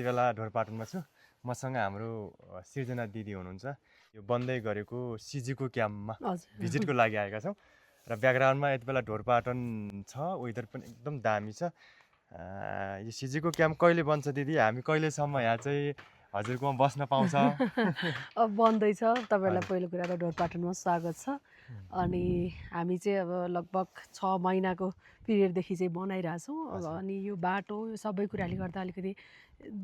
यति बेला ढोरपाटनमा छु। मसँग हाम्रो सिर्जना दिदी हुनुहुन्छ। यो बन्दै गरेको सिजीको क्याम्पमा भिजिटको लागि आएका छौँ र ब्याकग्राउन्डमा यति बेला ढोरपाटन छ, वेदर पनि एकदम दामी छ। यो सिजीको क्याम्प कहिले बन्छ दिदी? हामी कहिलेसम्म यहाँ चाहिँ हजुरकोमा बस्न पाउँछ? अब बन्दैछ। तपाईँहरूलाई पहिलो कुरा त ढोरपाटनमा स्वागत छ। अनि हामी चाहिँ अब लगभग 6 महिनाको पिरियडदेखि चाहिँ बनाइरहेछौँ। अनि यो बाटो यो सबै कुराले गर्दा अलिकति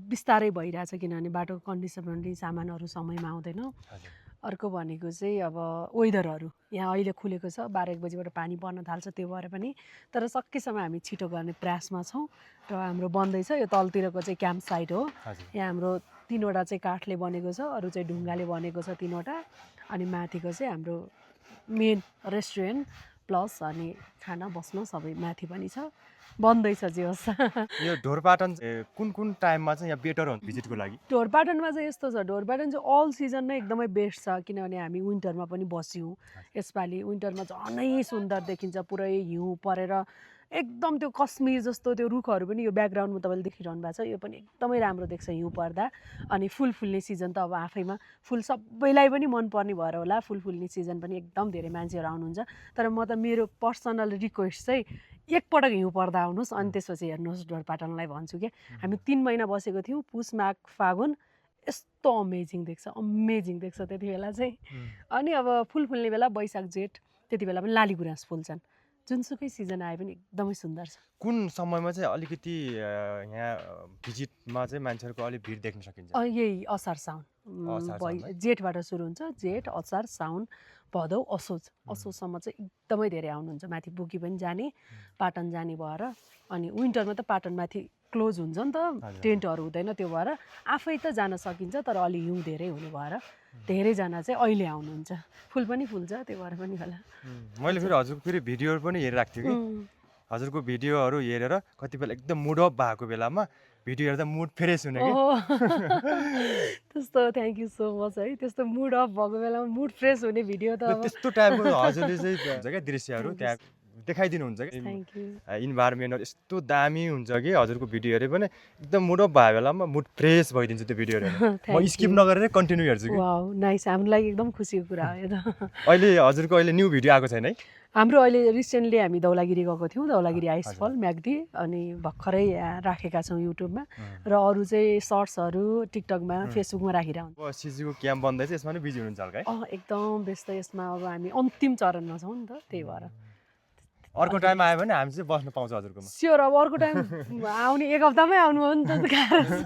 बिस्तारै भइरहेछ, किनभने बाटोको कन्डिसन पनि सामानहरू समयमा आउँदैन। अर्को भनेको चाहिँ अब वेदरहरू यहाँ अहिले खुलेको छ, 12-1 बजीबाट पानी पर्न थाल्छ, त्यो भएर पनि तर सकेसम्म हामी छिटो गर्ने प्रयासमा छौँ र हाम्रो बन्दैछ। यो तलतिरको चाहिँ क्याम्प साइट हो। यहाँ हाम्रो 3वटा चाहिँ काठले बनेको छ, अरू चाहिँ ढुङ्गाले बनेको छ 3वटा। अनि माथिको चाहिँ हाम्रो मेन रेस्टुरेन्ट प्लस अनि खाना बस्न सबै माथि पनि छ। बन्दैछ जे होस्। यो ढोरपाटन कुन कुन टाइममा चाहिँ यहाँ बेटर हुन्छ भिजिटको लागि? ढोरपाटनमा चाहिँ यस्तो छ, ढोरपाटन चाहिँ अल सिजन नै एकदमै बेस्ट छ, किनभने हामी विन्टरमा पनि बस्यौँ। यसपालि विन्टरमा झनै सुन्दर देखिन्छ, पुरै हिउँ परेर एकदम त्यो कश्मीर जस्तो त्यो रुखहरू पनि यो ब्याकग्राउन्डमा तपाईँले देखिरहनु भएको छ, यो पनि एकदमै राम्रो देख्छ हिउँ पर्दा। अनि फुल फुल्ने सिजन त अब आफैमा फुल सबैलाई पनि मनपर्ने भएर होला, फुल फुल्ने सिजन पनि एकदम धेरै मान्छेहरू आउनुहुन्छ। तर म त मेरो पर्सनल रिक्वेस्ट चाहिँ एकपटक हिउँ पर्दा आउनुहोस्, अनि त्यसपछि हेर्नुहोस् ढोरपाटनलाई भन्छु कि हामी 3 महिना बसेको थियौँ, पुस माघ फागुन, यस्तो अमेजिङ देख्छ त्यति बेला चाहिँ। अनि अब फुल फुल्ने बेला वैशाख जेठ, त्यति बेला पनि लाली गुराँस फुल्छन्। जुनसुकै सिजन आए पनि एकदमै सुन्दर छ। कुन समयमा चाहिँ अलिकति यहाँ भिजिटमा चाहिँ मान्छेहरूको अलिक भिड देख्न सकिन्छ? यही असार साउन, जेठबाट सुरु हुन्छ, जेठ असार साउन भदौ असोजसम्म चाहिँ एकदमै धेरै आउनुहुन्छ। माथि बुकी पनि जाने, पाटन जाने भएर। अनि विन्टरमा त पाटन माथि क्लोज हुन्छ नि त, टेन्टहरू हुँदैन, त्यो भएर आफै त जान सकिन्छ, तर अलि हिउँ धेरै हुने भएर धेरैजना चाहिँ अहिले आउनुहुन्छ। फुल पनि फुल्छ, त्यो भएर पनि होला। मैले हजुरको भिडियोहरू पनि हेरिरहेको थिएँ कि हजुरको भिडियोहरू हेरेर कति बेला एकदम मुड अफ भएको बेलामा भिडियो हेर्दा मुड फ्रेस हुने कि त्यस्तो। थ्याङ्क यू सो मच है। त्यस्तो मुड अफ भएको बेलामा मुड फ्रेस हुने भिडियो त त्यस्तो टाइपको हजुरले चाहिँ क्या दृश्यहरू त्यहाँ देखाइदिनुहुन्छ कि इन्भाइरोमेन्टहरू यस्तो दामी हुन्छ कि हजुरको भिडियो हेरे पनि एकदम मुड अफ भएको बेलामा मुड फ्रेस भइदिन्छ त्यो भिडियो हेरेर। म स्किप नगरेर कन्टिन्यू हेर्छु कि। वाउ नाइस, हाम्रो लागि एकदम खुसीको कुरा हो यो त। अहिले हजुरको अहिले न्यू भिडियो आएको छैन है? हाम्रो अहिले रिसेन्टली हामी धौलागिरी गएको थियौँ, धौलागिरी आइसफल म्याग्दी, अनि भर्खरै राखेका छौँ युट्युबमा, र अरू चाहिँ सर्ट्सहरू टिकटकमा फेसबुकमा राखिरहन्छ। अब सिजीको क्याम्प बन्दैछ, यसमा नै बिजी हुनुहुन्छ हल्का है? एकदम व्यस्त। यसमा अब हामी अन्तिम चरणमा छौँ नि त, त्यही भएर। अर्को टाइम आयो भने हामी चाहिँ बस्न पाउँछ हजुरकोमा? स्योर, अब अर्को टाइम आउने 1 हप्तामै आउनु हो नि त गाह्रो छ।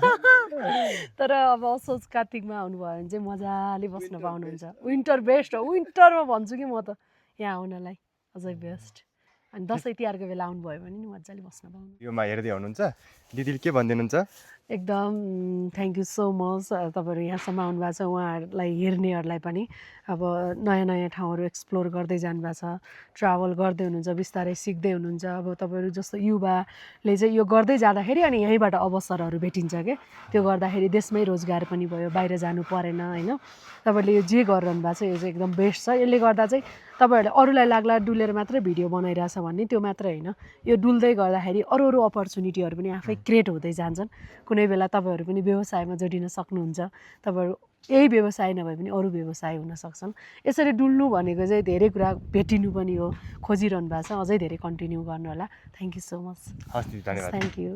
तर अब असोज कार्तिकमा आउनुभयो भने चाहिँ मजाले बस्न पाउनुहुन्छ। विन्टर बेस्ट हो, विन्टरमा भन्छु कि म त यहाँ आउनलाई अझै बेस्ट। अनि दसैँ तिहारको बेला आउनुभयो भने नि मजाले बस्न पाउनु। योमा हेर्दै हुनुहुन्छ, दिदीले के भनिदिनुहुन्छ? एकदम थ्याङ्क यू सो मच। तपाईँहरू यहाँसम्म आउनुभएको छ, उहाँहरूलाई हेर्नेहरूलाई पनि अब नयाँ नयाँ ठाउँहरू एक्सप्लोर गर्दै जानुभएको छ, ट्राभल गर्दै हुनुहुन्छ, बिस्तारै सिक्दै हुनुहुन्छ। अब तपाईँहरू जस्तो युवाले चाहिँ यो गर्दै जाँदाखेरि अनि यहीँबाट अवसरहरू भेटिन्छ क्या, त्यो गर्दाखेरि देशमै रोजगार पनि भयो, बाहिर जानु परेन होइन। तपाईँहरूले यो जे गरिरहनु भएको छ यो चाहिँ एकदम बेस्ट छ। यसले गर्दा चाहिँ तपाईँहरूले अरूलाई लाग्ला डुलेर मात्रै भिडियो बनाइरहेछ भन्ने, त्यो मात्रै होइन, यो डुल्दै गर्दाखेरि अरू अपर्च्युनिटीहरू पनि आफै क्रिएट हुँदै जान्छन्। कुनै बेला तपाईँहरू पनि व्यवसायमा जोडिन सक्नुहुन्छ, तपाईँहरू यही व्यवसाय नभए पनि अरू व्यवसाय हुन सक्छन्। यसरी डुल्नु भनेको चाहिँ धेरै कुरा भेटिनु पनि हो, खोजिरहनु भएको छ, अझै धेरै कन्टिन्यू गर्नु होला। Thank you so much. हस् दिदी, धन्यवाद। Thank you.